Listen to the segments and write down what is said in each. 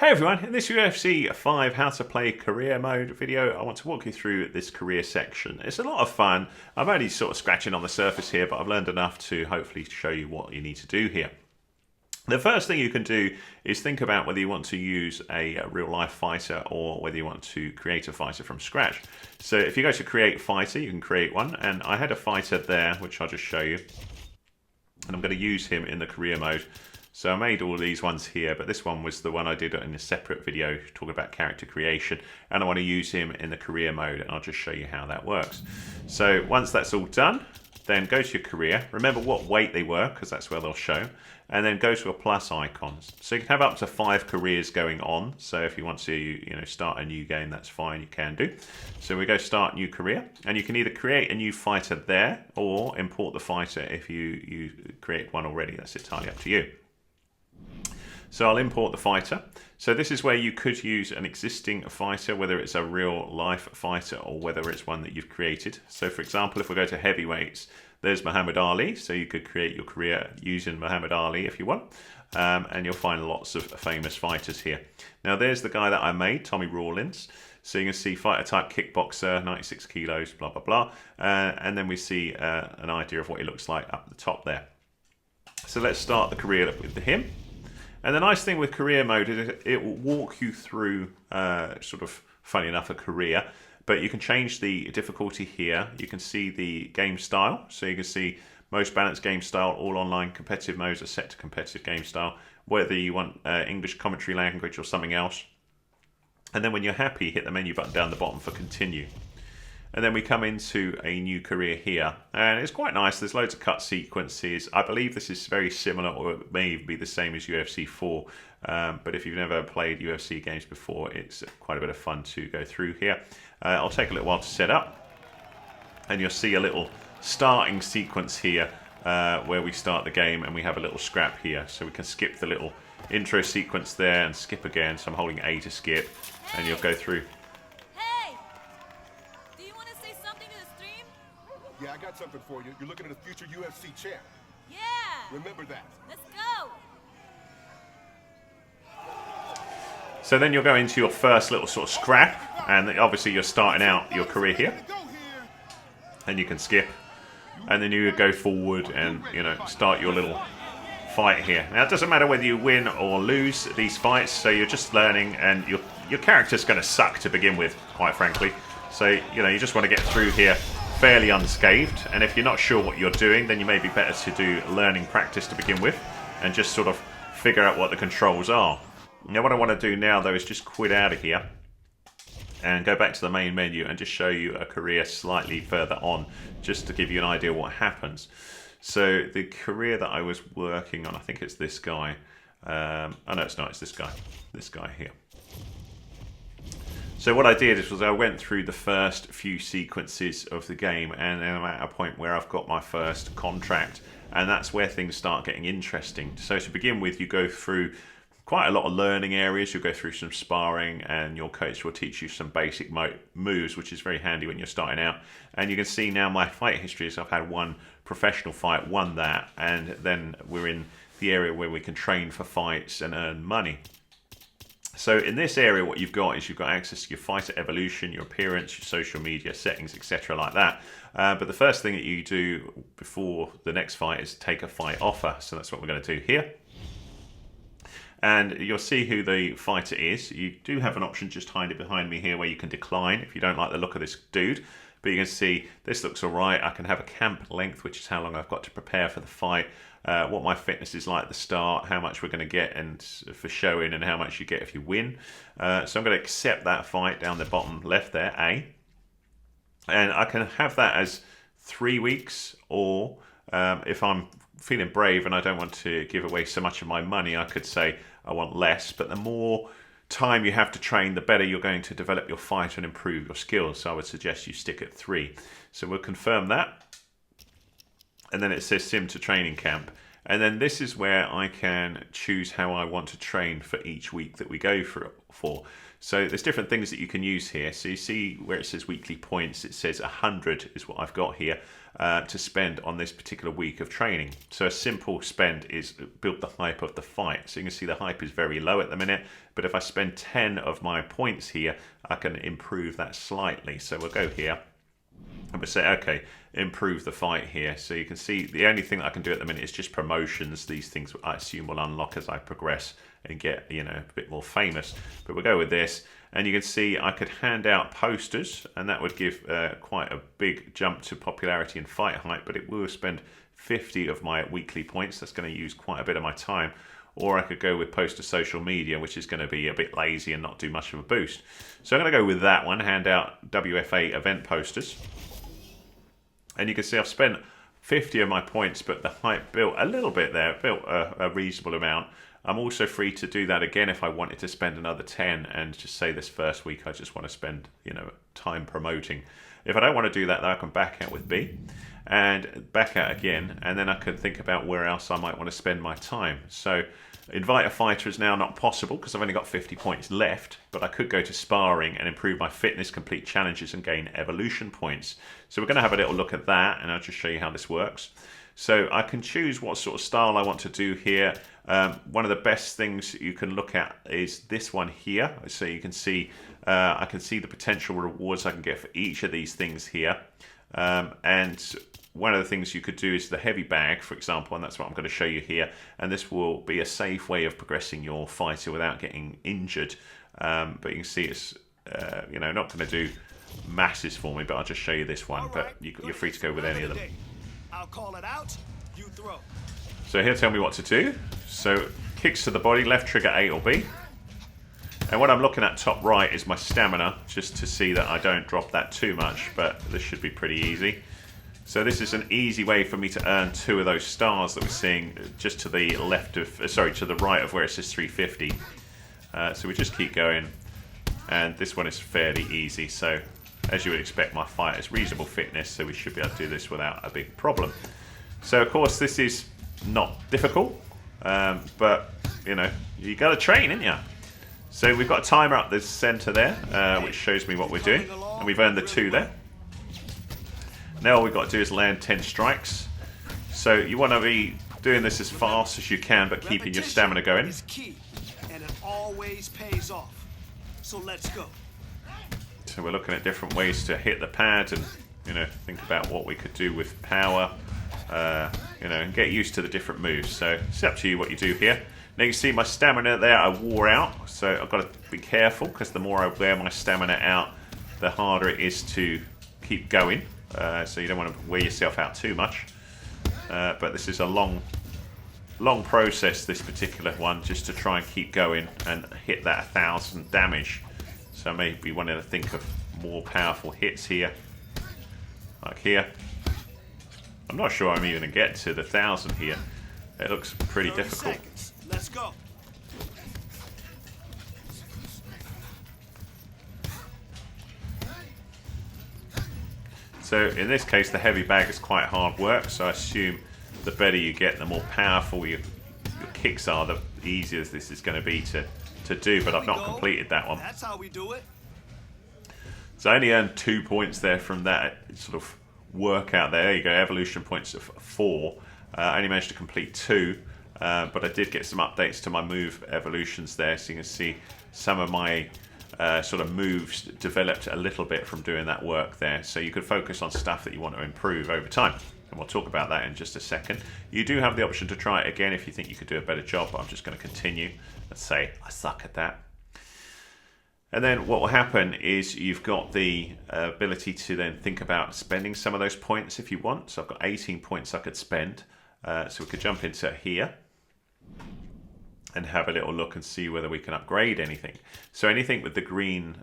Hey everyone, in this UFC 5 how to play career mode video, I want to walk you through this career section. It's a lot of fun. I'm only sort of scratching on the surface here, but I've learned enough to hopefully show you what you need to do here. The first thing you can do is think about whether you want to use a real life fighter or whether you want to create a fighter from scratch. So if you go to create fighter, you can create one, and I had a fighter there which I'll just show you, and I'm going to use him in the career mode. So I made all these ones here, but this one was the one I did in a separate video talking about character creation, and I want to use him in the career mode, and I'll just show you how that works. So once that's all done, then go to your career. Remember what weight they were, because that's where they'll show, and then go to a plus icons. So you can have up to 5 careers going on. So if you want to, start a new game, that's fine, you can do. So we go start new career, and you can either create a new fighter there or import the fighter if you create one already. That's entirely up to you. So I'll import the fighter. So this is where you could use an existing fighter, whether it's a real life fighter or whether it's one that you've created. So for example, if we go to heavyweights, there's Muhammad Ali. So you could create your career using Muhammad Ali if you want. And you'll find lots of famous fighters here. Now there's the guy that I made, Tommy Rawlins. So you can see fighter type kickboxer, 96 kilos, blah, blah, blah. And then we see an idea of what he looks like up the top there. So let's start the career with him. And the nice thing with career mode is it will walk you through, sort of, funny enough, a career. But you can change the difficulty here. You can see the game style. So you can see most balanced game style, all online competitive modes are set to competitive game style. Whether you want English commentary language or something else. And then when you're happy, hit the menu button down the bottom for continue. And then we come into a new career here, and it's quite nice. There's loads of cut sequences. I believe this is very similar, or it may even be the same as UFC 4. But if you've never played UFC games before, it's quite a bit of fun to go through here. I'll take a little while to set up, and you'll see a little starting sequence here where we start the game, and we have a little scrap here. So we can skip the little intro sequence there and skip again. So I'm holding A to skip, and you'll go through. Yeah, I got something for you. You're looking at a future UFC champ. Yeah! Remember that. Let's go! So then you'll go into your first little sort of scrap, and obviously you're starting out your career here. And you can skip, and then you go forward and, start your little fight here. Now, it doesn't matter whether you win or lose these fights, so you're just learning, and your character's going to suck to begin with, quite frankly. So, you just want to get through here fairly unscathed, and if you're not sure what you're doing, then you may be better to do learning practice to begin with and just sort of figure out what the controls are. Now what I want to do now though is just quit out of here and go back to the main menu and just show you a career slightly further on, just to give you an idea what happens. So the career that I was working on, I think it's this guy. Oh no, it's not, it's this guy here. So what I did was I went through the first few sequences of the game, and then I'm at a point where I've got my first contract, and that's where things start getting interesting. So to begin with, you go through quite a lot of learning areas. You'll go through some sparring, and your coach will teach you some basic moves, which is very handy when you're starting out. And you can see now my fight history is I've had one professional fight, won that, and then we're in the area where we can train for fights and earn money. So in this area, what you've got is you've got access to your fighter evolution, your appearance, your social media settings, etc. like that. But the first thing that you do before the next fight is take a fight offer. So that's what we're going to do here. And you'll see who the fighter is. You do have an option just behind me here where you can decline if you don't like the look of this dude. But you can see this looks all right. I can have a camp length, which is how long I've got to prepare for the fight. What my fitness is like at the start, how much we're going to get and for showing, and how much you get if you win. So I'm going to accept that fight down the bottom left there, A. And I can have that as 3 weeks, or if I'm feeling brave and I don't want to give away so much of my money, I could say I want less. But the more time you have to train, the better you're going to develop your fight and improve your skills. So I would suggest you stick at 3. So we'll confirm that. And then it says sim to training camp. And then this is where I can choose how I want to train for each week that we go for. So there's different things that you can use here. So you see where it says weekly points, it says 100 is what I've got here to spend on this particular week of training. So a simple spend is build the hype of the fight. So you can see the hype is very low at the minute, but if I spend 10 of my points here, I can improve that slightly. So we'll go here and we'll say, okay, improve the fight here. So you can see the only thing that I can do at the minute is just promotions. These things I assume will unlock as I progress and get, you know, a bit more famous. But we'll go with this, and you can see I could hand out posters, and that would give quite a big jump to popularity and fight hype, but it will spend 50 of my weekly points. That's going to use quite a bit of my time. Or I could go with poster social media, which is going to be a bit lazy and not do much of a boost. So I'm going to go with that one, hand out WFA event posters. And you can see I've spent 50 of my points, but the hype built a little bit there, built a reasonable amount. I'm also free to do that again if I wanted to spend another 10 and just say this first week I just want to spend, you know, time promoting. If I don't want to do that, though, I can back out with B and back out again, and then I can think about where else I might want to spend my time. So invite a fighter is now not possible because I've only got 50 points left, but I could go to sparring and improve my fitness, complete challenges and gain evolution points. So we're going to have a little look at that, and I'll just show you how this works. So I can choose what sort of style I want to do here. One of the best things you can look at is this one here. So you can see, I can see the potential rewards I can get for each of these things here. And one of the things you could do is the heavy bag, for example, and that's what I'm going to show you here. And this will be a safe way of progressing your fighter without getting injured. But you can see it's, you know, not going to do masses for me, but I'll just show you this one. But you're free to go with any of them. I'll call it out, you throw. So he'll tell me what to do. So kicks to the body, left trigger A or B. And what I'm looking at top right is my stamina, just to see that I don't drop that too much, but this should be pretty easy. So this is an easy way for me to earn 2 of those stars that we're seeing just to the left of, to the right of where it says 350. So we just keep going, and this one is fairly easy. So as you would expect, my fighter has reasonable fitness, so we should be able to do this without a big problem. So of course this is not difficult, but you know, you got to train, ain't ya? So we've got a timer up the center there, which shows me what we're doing, and we've earned the 2 there. Now all we've got to do is land 10 strikes. So you want to be doing this as fast as you can, but keeping your stamina going. Is key, and it always pays off. So let's go. So we're looking at different ways to hit the pad, and you know, think about what we could do with power, you know, and get used to the different moves. So it's up to you what you do here. Now you can see my stamina there, I wore out, so I've got to be careful because the more I wear my stamina out, the harder it is to keep going. So you don't want to wear yourself out too much. But this is a long process, this particular one, just to try and keep going and hit that 1,000 damage. So maybe wanting to think of more powerful hits here, like here. I'm not sure I'm even going to get to the 1,000 here. It looks pretty difficult. Seconds. Let's go. So in this case, the heavy bag is quite hard work. So I assume the better you get, the more powerful your kicks are, the easier this is going to be to do. But I've not completed that one. That's how we do it. So I only earned 2 points there from that sort of workout there. There you go, evolution points of 4. I only managed to complete 2, but I did get some updates to my move evolutions there. So you can see some of my sort of moves developed a little bit from doing that work there. So you could focus on stuff that you want to improve over time. And we'll talk about that in just a second. You do have the option to try it again if you think you could do a better job, but I'm just going to continue. Let's say I suck at that. And then what will happen is you've got the ability to then think about spending some of those points if you want. So I've got 18 points I could spend. So we could jump into here and have a little look and see whether we can upgrade anything. So anything with the green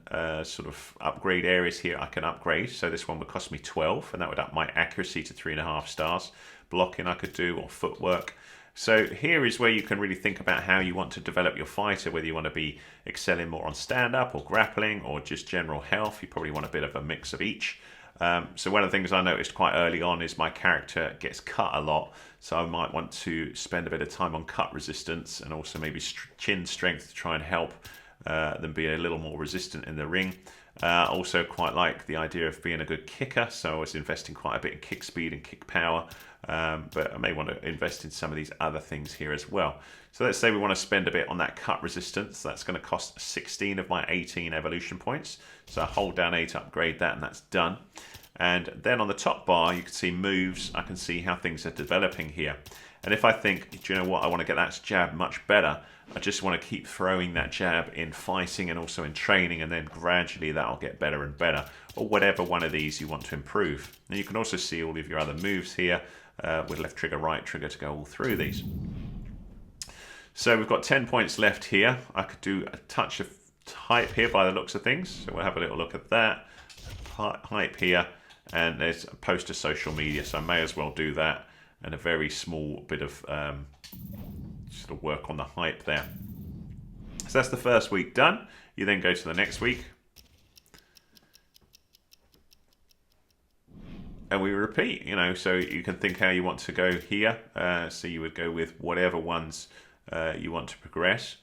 sort of upgrade areas here, I can upgrade. So this one would cost me 12, and that would up my accuracy to 3.5 stars. Blocking I could do, or footwork. So here is where you can really think about how you want to develop your fighter, whether you want to be excelling more on stand-up or grappling or just general health. You probably want a bit of a mix of each. So one of the things I noticed quite early on is my character gets cut a lot, so I might want to spend a bit of time on cut resistance and also maybe chin strength to try and help them be a little more resistant in the ring. Also quite like the idea of being a good kicker, so I was investing quite a bit in kick speed and kick power, but I may want to invest in some of these other things here as well. So let's say we want to spend a bit on that cut resistance. That's going to cost 16 of my 18 evolution points. So I hold down A to upgrade that, and that's done. And then on the top bar, you can see moves. I can see how things are developing here. And if I think, do you know what, I want to get that jab much better, I just want to keep throwing that jab in fighting and also in training, and then gradually that'll get better and better, or whatever one of these you want to improve. And you can also see all of your other moves here with left trigger, right trigger to go all through these. So we've got 10 points left here. I could do a touch of hype here by the looks of things. So we'll have a little look at that. Hype here, and there's a post to social media, so I may as well do that, and a very small bit of sort of work on the hype there. So that's the first week done. You then go to the next week, and we repeat, you know, so you can think how you want to go here. So you would go with whatever ones you want to progress.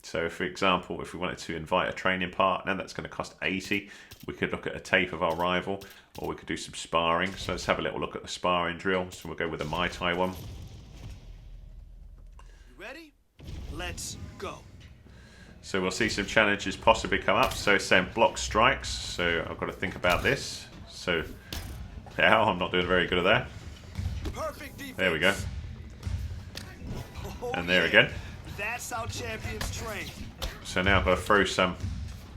So for example, if we wanted to invite a training partner, that's going to cost 80. We could look at a tape of our rival, or we could do some sparring. So let's have a little look at the sparring drill. So we'll go with a Muay Thai one. You ready? Let's go. So we'll see some challenges possibly come up. So it's saying block strikes. So I've got to think about this. So now I'm not doing very good at that. Perfect defense. There we go. Oh, And there yeah. again. That's how champions train. So now I've got to throw some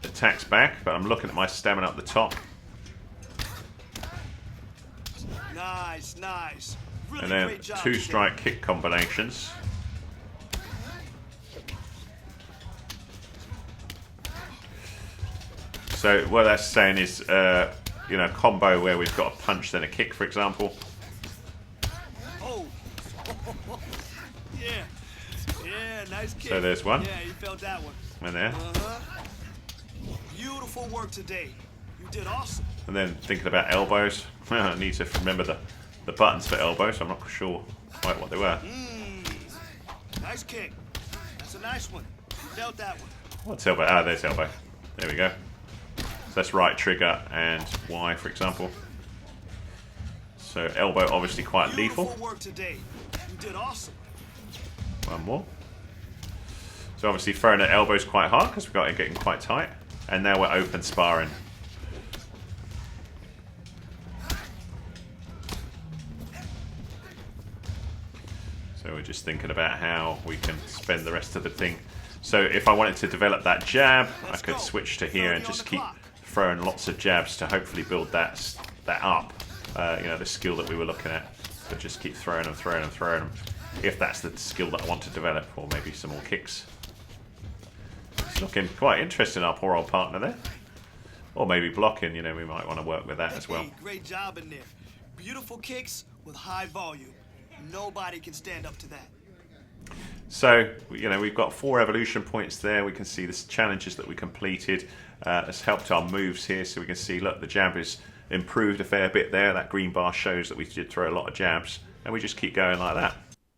attacks back, but I'm looking at my stamina up the top. Nice, nice. Really And then great job two today. strike kick combinations. So what that's saying is, you know, a combo where we've got a punch then a kick, for example. Oh. Yeah. Yeah, nice kick. So there's one. Yeah, you felt that one. And there. Uh-huh. Beautiful work today. You did awesome. And then thinking about elbows. I need to remember the buttons for elbows. I'm not sure quite what they were. Nice kick. That's a nice one. You felt that one. What's elbow? Ah, there's elbow. There we go. So that's right trigger and Y, for example. So elbow obviously quite Beautiful lethal. work today. You did awesome. One more. So obviously throwing at elbows quite hard because we've got it getting quite tight. And now we're open sparring. So we're just thinking about how we can spend the rest of the thing. So if I wanted to develop that jab, I could switch to here and just keep throwing lots of jabs to hopefully build that up. You know, the skill that we were looking at. But just keep throwing them, throwing them, throwing them. If that's the skill that I want to develop, or maybe some more kicks. It's looking quite interesting, our poor old partner there. Or maybe blocking, you know, we might want to work with that as well. Hey, great job in there. Beautiful kicks with high volume. Nobody can stand up to that. So, you know, we've got 4 evolution points there. We can see the challenges that we completed. It's helped our moves here, so we can see, look, the jab is improved a fair bit there. That green bar shows that we did throw a lot of jabs, and we just keep going like that.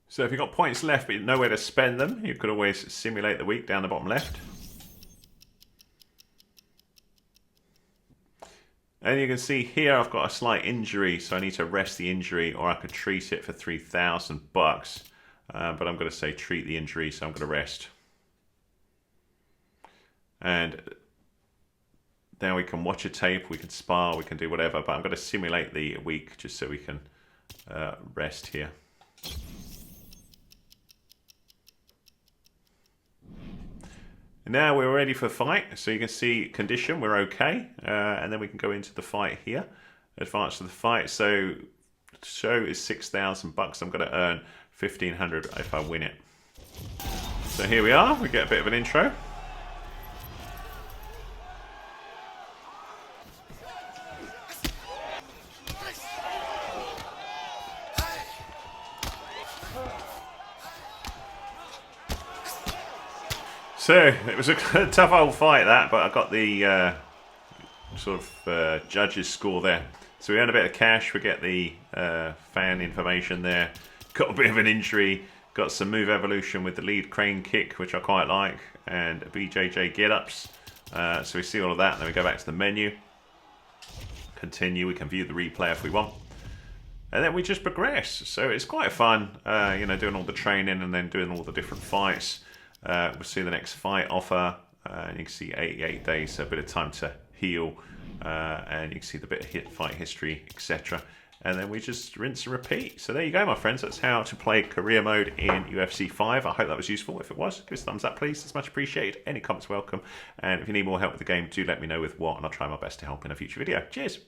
So if you've got points left but nowhere to spend them, you could always simulate the week down the bottom left. And you can see here I've got a slight injury, so I need to rest the injury, or I could treat it for 3,000 bucks. But I'm going to say treat the injury, so I'm going to rest. And now we can watch a tape, we can spar, we can do whatever, but I'm going to simulate the week just so we can rest here. Now we're ready for the fight, so you can see condition, we're okay, and then we can go into the fight here, advance to the fight. So show is 6,000 bucks. I'm going to earn 1,500 if I win it. So here we are, we get a bit of an intro. So it was a tough old fight that, but I got the sort of judges score there. So we earn a bit of cash, we get the fan information there. Got a bit of an injury, got some move evolution with the lead crane kick, which I quite like, and BJJ get-ups. So we see all of that, and then we go back to the menu. Continue, we can view the replay if we want. And then we just progress. So it's quite fun, you know, doing all the training and then doing all the different fights. We'll see the next fight offer, and you can see 88 days, so a bit of time to heal, and you can see the bit of fight history, etc. And then we just rinse and repeat. So there you go, my friends. That's how to play career mode in UFC 5. I hope that was useful. If it was, give us a thumbs up, please. It's much appreciated. Any comments welcome. And if you need more help with the game, do let me know with what, and I'll try my best to help in a future video. Cheers.